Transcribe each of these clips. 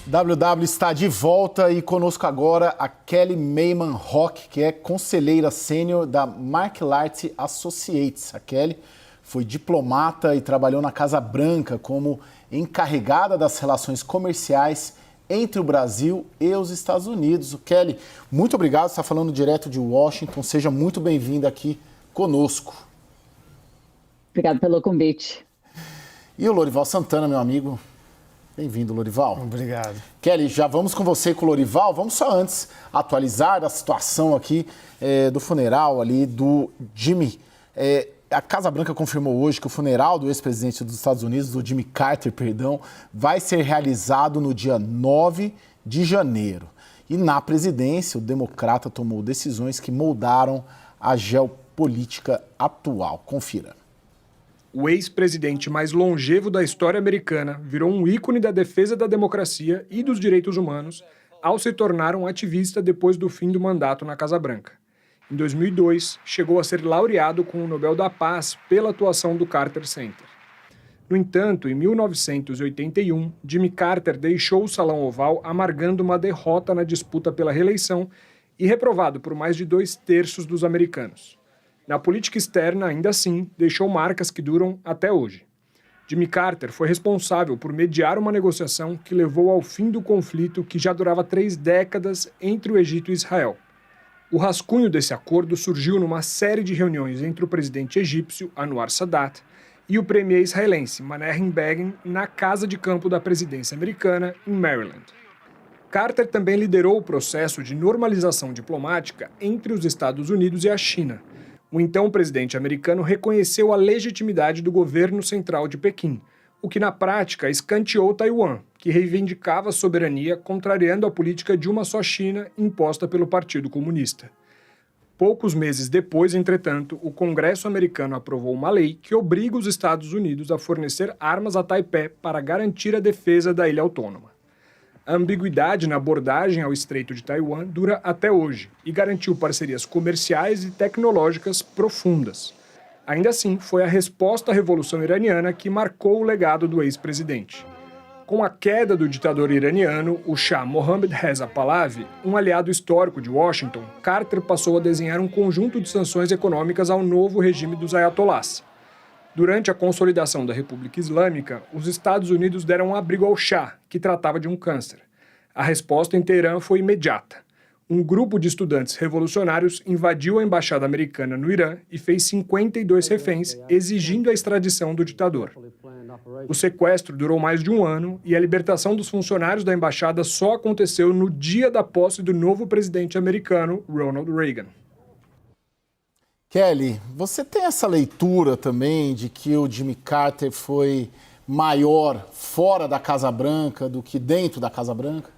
WW está de volta e conosco agora a Kelly Mayman Rock, que é conselheira sênior da Marklight Associates. A Kelly foi diplomata e trabalhou na Casa Branca como encarregada das relações comerciais entre o Brasil e os Estados Unidos. O Kelly, muito obrigado, você está falando direto de Washington, seja muito bem-vinda aqui conosco. Obrigado pelo convite. E o Lorival Santana, meu amigo. Bem-vindo, Lorival. Obrigado. Kelly, já vamos com você e com o Lorival. Vamos só antes atualizar a situação aqui do funeral ali do Jimmy. A Casa Branca confirmou hoje que o funeral do ex-presidente dos Estados Unidos, do Jimmy Carter, vai ser realizado no dia 9 de janeiro. E na presidência, o democrata tomou decisões que moldaram a geopolítica atual. Confira. O ex-presidente mais longevo da história americana virou um ícone da defesa da democracia e dos direitos humanos ao se tornar um ativista depois do fim do mandato na Casa Branca. Em 2002, chegou a ser laureado com o Nobel da Paz pela atuação do Carter Center. No entanto, em 1981, Jimmy Carter deixou o Salão Oval amargando uma derrota na disputa pela reeleição e reprovado por mais de 2/3 dos americanos. Na política externa, ainda assim, deixou marcas que duram até hoje. Jimmy Carter foi responsável por mediar uma negociação que levou ao fim do conflito que já durava 3 décadas entre o Egito e Israel. O rascunho desse acordo surgiu numa série de reuniões entre o presidente egípcio, Anwar Sadat, e o premier israelense, Menachem Begin, na casa de campo da presidência americana, em Maryland. Carter também liderou o processo de normalização diplomática entre os Estados Unidos e a China. O então presidente americano reconheceu a legitimidade do governo central de Pequim, o que na prática escanteou Taiwan, que reivindicava a soberania contrariando a política de uma só China imposta pelo Partido Comunista. Poucos meses depois, entretanto, o Congresso americano aprovou uma lei que obriga os Estados Unidos a fornecer armas a Taipei para garantir a defesa da ilha autônoma. A ambiguidade na abordagem ao Estreito de Taiwan dura até hoje e garantiu parcerias comerciais e tecnológicas profundas. Ainda assim, foi a resposta à Revolução Iraniana que marcou o legado do ex-presidente. Com a queda do ditador iraniano, o Shah Mohammad Reza Pahlavi, um aliado histórico de Washington, Carter passou a desenhar um conjunto de sanções econômicas ao novo regime dos ayatollahs. Durante a consolidação da República Islâmica, os Estados Unidos deram abrigo ao Shah, que tratava de um câncer. A resposta em Teherã foi imediata. Um grupo de estudantes revolucionários invadiu a embaixada americana no Irã e fez 52 reféns, exigindo a extradição do ditador. O sequestro durou mais de um ano e a libertação dos funcionários da embaixada só aconteceu no dia da posse do novo presidente americano, Ronald Reagan. Kelly, você tem essa leitura também de que o Jimmy Carter foi maior fora da Casa Branca do que dentro da Casa Branca?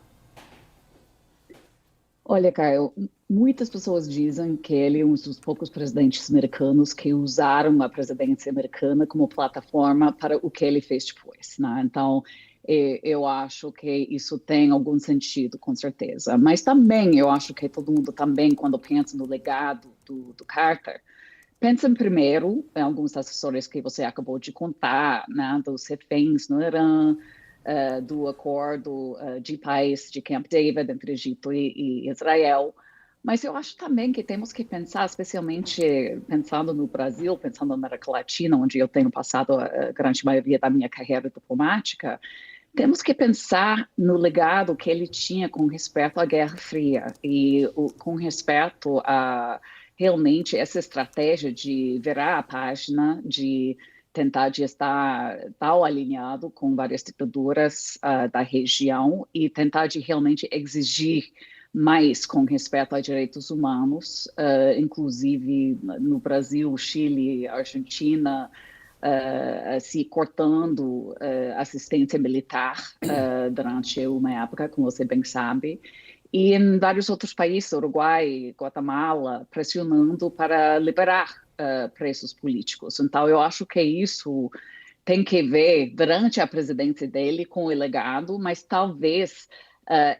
Olha, Caio, muitas pessoas dizem que ele é um dos poucos presidentes americanos que usaram a presidência americana como plataforma para o que ele fez depois, né? Então, eu acho que isso tem algum sentido, com certeza. Mas também, eu acho que todo mundo também, quando pensa no legado do Carter, pensa primeiro em alguns assessores que você acabou de contar, né, dos reféns no Irã, do acordo de paz de Camp David entre Egito e Israel. Mas eu acho também que temos que pensar, especialmente pensando no Brasil, pensando na América Latina, onde eu tenho passado a grande maioria da minha carreira diplomática, temos que pensar no legado que ele tinha com respeito à Guerra Fria e com respeito a realmente essa estratégia de virar a página, de tentar de estar tal alinhado com várias ditaduras da região e tentar de realmente exigir mais com respeito a direitos humanos, inclusive no Brasil, Chile, Argentina, se cortando assistência militar durante uma época, como você bem sabe, e em vários outros países, Uruguai, Guatemala, pressionando para liberar presos políticos. Então, eu acho que isso tem que ver durante a presidência dele com o legado, mas talvez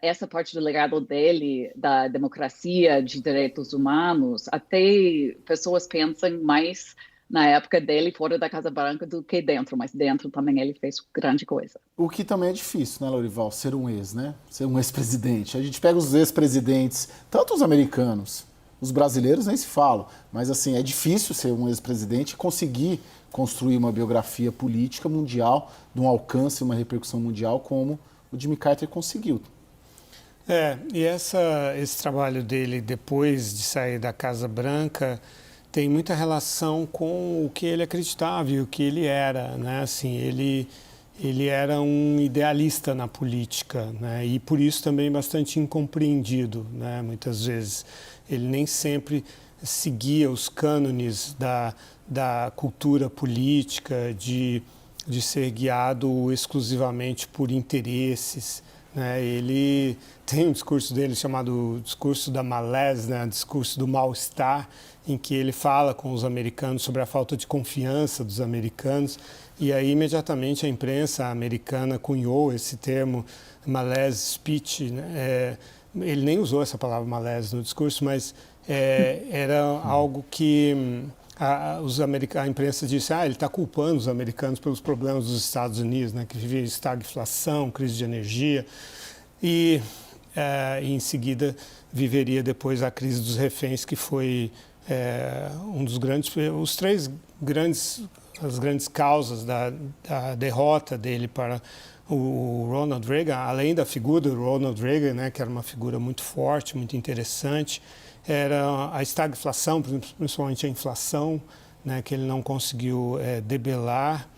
essa parte do legado dele, da democracia, de direitos humanos, até pessoas pensam mais na época dele fora da Casa Branca do que dentro, mas dentro também ele fez grande coisa. O que também é difícil, né, Lorival, ser um ex, né? Ser um ex-presidente. A gente pega os ex-presidentes, tanto os americanos, os brasileiros nem se falam, mas assim, é difícil ser um ex-presidente e conseguir construir uma biografia política mundial, de um alcance, uma repercussão mundial como o Jimmy Carter conseguiu. E esse trabalho dele depois de sair da Casa Branca tem muita relação com o que ele acreditava e o que ele era, né? Assim, ele era um idealista na política, né? E por isso também bastante incompreendido, né? Muitas vezes ele nem sempre seguia os cânones da cultura política, de ser guiado exclusivamente por interesses, né? Ele tem um discurso dele chamado discurso da malaise, né? Discurso do mal-estar, em que ele fala com os americanos sobre a falta de confiança dos americanos, e aí imediatamente a imprensa americana cunhou esse termo malaise speech, né? Ele nem usou essa palavra malaise no discurso, mas era algo que a imprensa disse, ele está culpando os americanos pelos problemas dos Estados Unidos, né, que vive estagflação, crise de energia, e em seguida viveria depois a crise dos reféns, que foi um dos grandes, as grandes causas da derrota dele para o Ronald Reagan, além da figura do Ronald Reagan, né, que era uma figura muito forte, muito interessante, era a estagflação, principalmente a inflação, né, que ele não conseguiu debelar,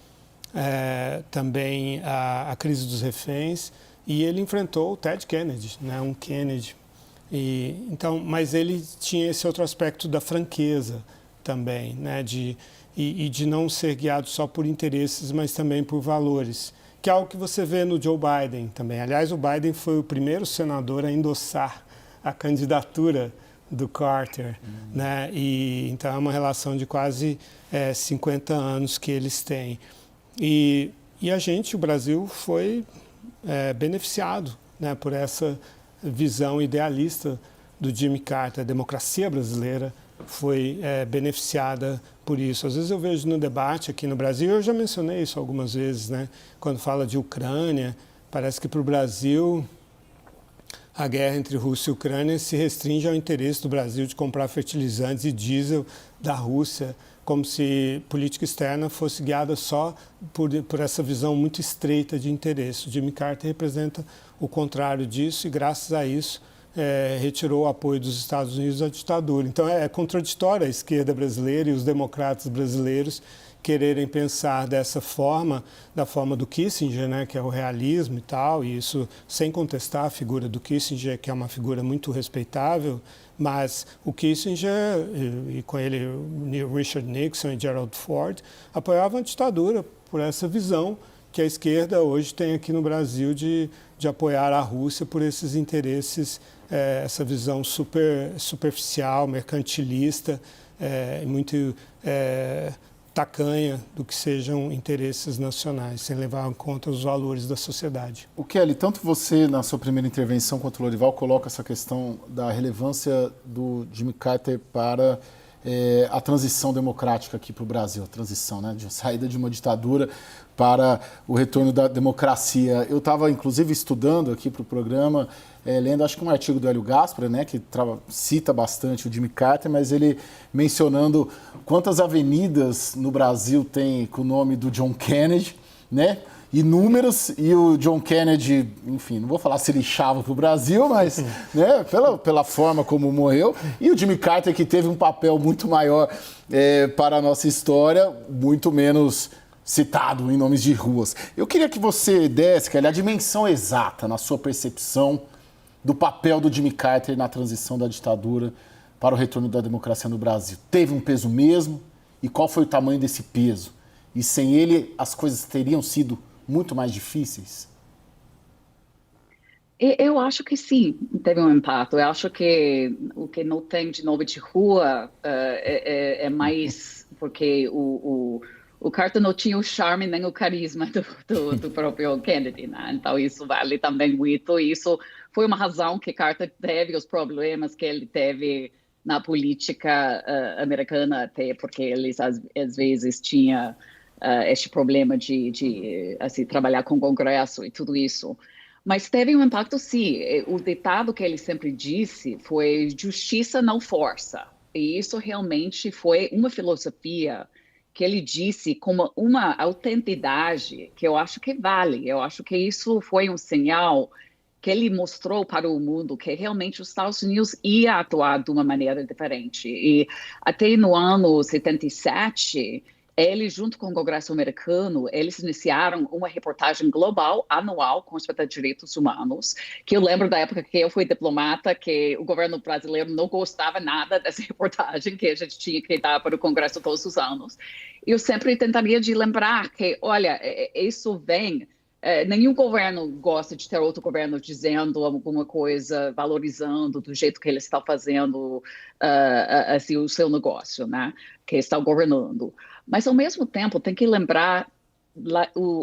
também a crise dos reféns, e ele enfrentou o Ted Kennedy, né, um Kennedy. Mas ele tinha esse outro aspecto da franqueza também, né, de não ser guiado só por interesses, mas também por valores, que é algo que você vê no Joe Biden também. Aliás, o Biden foi o primeiro senador a endossar a candidatura do Carter, né? Então é uma relação de quase 50 anos que eles têm. E o Brasil foi beneficiado, né, por essa visão idealista do Jimmy Carter. A democracia brasileira foi beneficiada por isso. Às vezes eu vejo no debate aqui no Brasil, eu já mencionei isso algumas vezes, né, quando fala de Ucrânia, parece que para o Brasil a guerra entre Rússia e Ucrânia se restringe ao interesse do Brasil de comprar fertilizantes e diesel da Rússia, como se política externa fosse guiada só por essa visão muito estreita de interesse. O Jimmy Carter representa o contrário disso e, graças a isso, retirou o apoio dos Estados Unidos à ditadura. Então, é contraditório a esquerda brasileira e os democratas brasileiros quererem pensar dessa forma, da forma do Kissinger, né, que é o realismo e tal, e isso sem contestar a figura do Kissinger, que é uma figura muito respeitável, mas o Kissinger, e com ele Richard Nixon e Gerald Ford, apoiavam a ditadura por essa visão que a esquerda hoje tem aqui no Brasil de apoiar a Rússia por esses interesses, essa visão superficial, mercantilista, muito tacanha do que sejam interesses nacionais, sem levar em conta os valores da sociedade. O Kelly, tanto você na sua primeira intervenção quanto o Lorival coloca essa questão da relevância do Jimmy Carter para a transição democrática aqui para o Brasil, a transição, né, de saída de uma ditadura para o retorno da democracia. Eu estava, inclusive, estudando aqui para o programa, lendo, acho que um artigo do Hélio Gaspar, né, que cita bastante o Jimmy Carter, mas ele mencionando quantas avenidas no Brasil tem com o nome do John Kennedy, né, inúmeros, e o John Kennedy, enfim, não vou falar se lixava para o Brasil, mas né, pela forma como morreu, e o Jimmy Carter, que teve um papel muito maior para a nossa história, muito menos citado em nomes de ruas. Eu queria que você desse, Kelly, a dimensão exata, na sua percepção, do papel do Jimmy Carter na transição da ditadura para o retorno da democracia no Brasil. Teve um peso mesmo? E qual foi o tamanho desse peso? E sem ele, as coisas teriam sido muito mais difíceis? Eu acho que sim, teve um impacto. Eu acho que o que não tem de novo de rua é mais porque o Carter não tinha o charme nem o carisma do próprio Kennedy, né? Então isso vale também muito. E isso foi uma razão que Carter teve os problemas que ele teve na política americana, até porque eles às vezes tinham este problema de assim, trabalhar com o Congresso e tudo isso. Mas teve um impacto, sim. O ditado que ele sempre disse foi justiça não força. E isso realmente foi uma filosofia que ele disse com uma autenticidade que eu acho que vale. Eu acho que isso foi um sinal que ele mostrou para o mundo que realmente os Estados Unidos ia atuar de uma maneira diferente. E até no ano 77, ele, junto com o Congresso americano, eles iniciaram uma reportagem global, anual, com respeito a direitos humanos, que eu lembro da época que eu fui diplomata, que o governo brasileiro não gostava nada dessa reportagem, que a gente tinha que dar para o Congresso todos os anos. Eu sempre tentaria de lembrar que, olha, isso vem... nenhum governo gosta de ter outro governo dizendo alguma coisa, valorizando do jeito que ele está fazendo assim, o seu negócio, né? Que está governando. Mas, ao mesmo tempo, tem que lembrar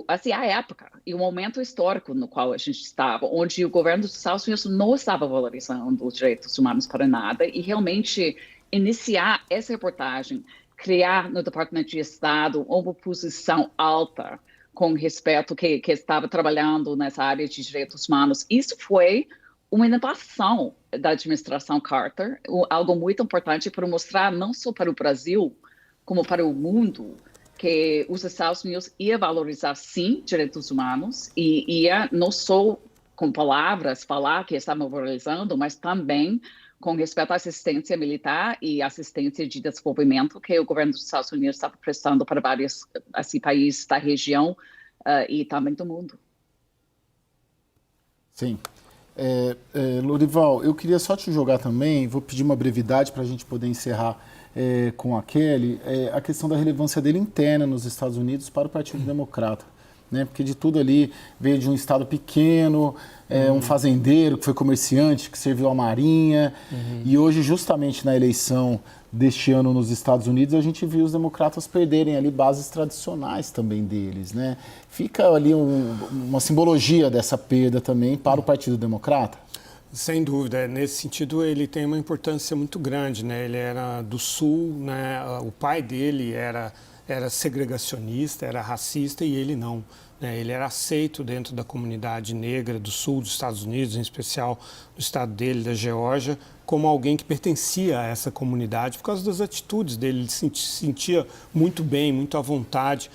assim, a época e o momento histórico no qual a gente estava, onde o governo dos Estados Unidos não estava valorizando os direitos humanos para nada, e realmente iniciar essa reportagem, criar no Departamento de Estado uma posição alta com respeito que estava trabalhando nessa área de direitos humanos. Isso foi uma inovação da administração Carter, algo muito importante para mostrar não só para o Brasil, como para o mundo, que os Estados Unidos ia valorizar, sim, direitos humanos, e ia não só com palavras falar que estavam valorizando, mas também com respeito à assistência militar e assistência de desenvolvimento que o governo dos Estados Unidos estava prestando para vários assim, países da região e também do mundo. Sim. Lorival, eu queria só te jogar também, vou pedir uma brevidade para a gente poder encerrar com a Kelly, a questão da relevância dele interna nos Estados Unidos para o Partido Democrata. Né? Porque de tudo ali veio de um estado pequeno, um fazendeiro que foi comerciante, que serviu à Marinha, e hoje, justamente na eleição deste ano nos Estados Unidos, a gente viu os democratas perderem ali bases tradicionais também deles. Né? Fica ali uma simbologia dessa perda também para o Partido Democrata? Sem dúvida, nesse sentido ele tem uma importância muito grande, né? Ele era do Sul, né? O pai dele era segregacionista, era racista e ele não. Né? Ele era aceito dentro da comunidade negra do Sul dos Estados Unidos, em especial no estado dele, da Geórgia, como alguém que pertencia a essa comunidade por causa das atitudes dele. Ele se sentia muito bem, muito à vontade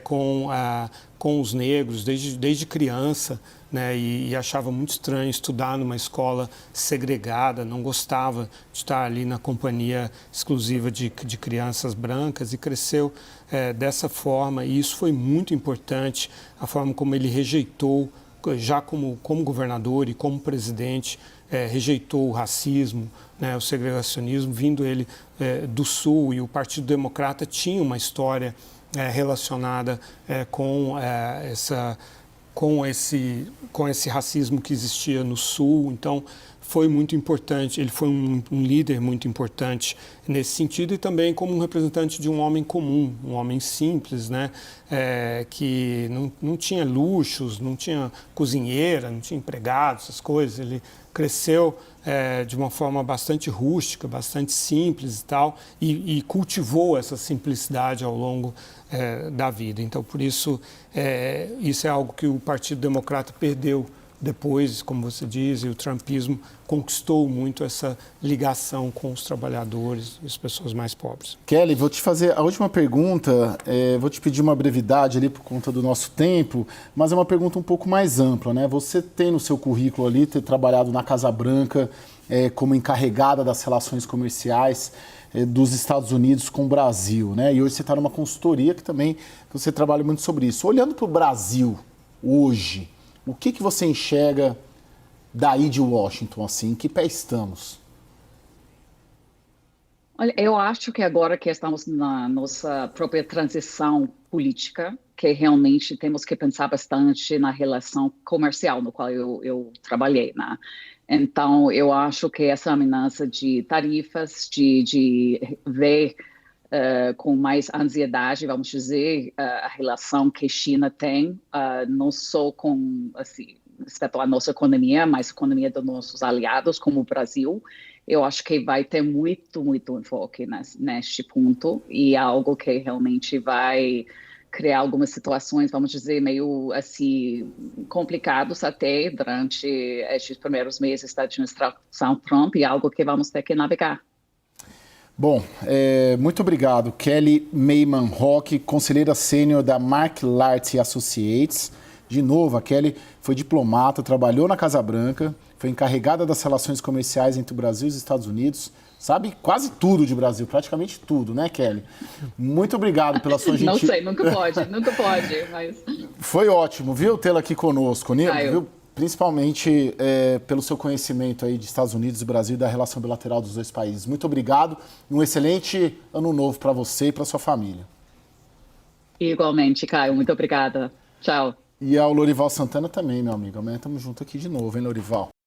com os negros desde criança. Né, e achava muito estranho estudar numa escola segregada, não gostava de estar ali na companhia exclusiva de crianças brancas e cresceu dessa forma, e isso foi muito importante, a forma como ele rejeitou, já como governador e como presidente, rejeitou o racismo, né, o segregacionismo, vindo ele do Sul, e o Partido Democrata tinha uma história relacionada com esse racismo que existia no Sul. Então, foi muito importante, ele foi um líder muito importante nesse sentido, e também como um representante de um homem comum, um homem simples, né? Que não tinha luxos, não tinha cozinheira, não tinha empregado, essas coisas. Ele cresceu de uma forma bastante rústica, bastante simples e tal, e cultivou essa simplicidade ao longo da vida. Então, por isso, isso é algo que o Partido Democrata perdeu depois, como você diz, e o trumpismo conquistou muito essa ligação com os trabalhadores e as pessoas mais pobres. Kelly, vou te fazer a última pergunta, vou te pedir uma brevidade ali por conta do nosso tempo, mas é uma pergunta um pouco mais ampla, né? Você tem no seu currículo ali ter trabalhado na Casa Branca como encarregada das relações comerciais dos Estados Unidos com o Brasil, né? E hoje você está numa consultoria que também você trabalha muito sobre isso. Olhando para o Brasil hoje, o que você enxerga daí de Washington, assim? Em que pé estamos? Olha, eu acho que agora que estamos na nossa própria transição política, que realmente temos que pensar bastante na relação comercial no qual eu trabalhei, né? Então, eu acho que essa ameaça de tarifas, de ver com mais ansiedade, vamos dizer, a relação que a China tem, não só com, assim, exceto a nossa economia, mas a economia dos nossos aliados, como o Brasil. Eu acho que vai ter muito enfoque neste ponto e algo que realmente vai criar algumas situações, vamos dizer, meio assim, complicados até durante estes primeiros meses da administração Trump e algo que vamos ter que navegar. Bom, muito obrigado. Kelly Mayman Roque, conselheira sênior da Mark Larty Associates. De novo, a Kelly foi diplomata, trabalhou na Casa Branca, foi encarregada das relações comerciais entre o Brasil e os Estados Unidos. Sabe quase tudo de Brasil, praticamente tudo, né, Kelly? Muito obrigado pela sua gentileza. Não sei, nunca pode, mas... Foi ótimo, viu, tê-la aqui conosco, viu? Principalmente pelo seu conhecimento aí de Estados Unidos e Brasil e da relação bilateral dos dois países. Muito obrigado e um excelente ano novo para você e para sua família. Igualmente, Caio, muito obrigada. Tchau. E ao Lorival Santana também, meu amigo. Amanhã estamos juntos aqui de novo, hein, Lorival?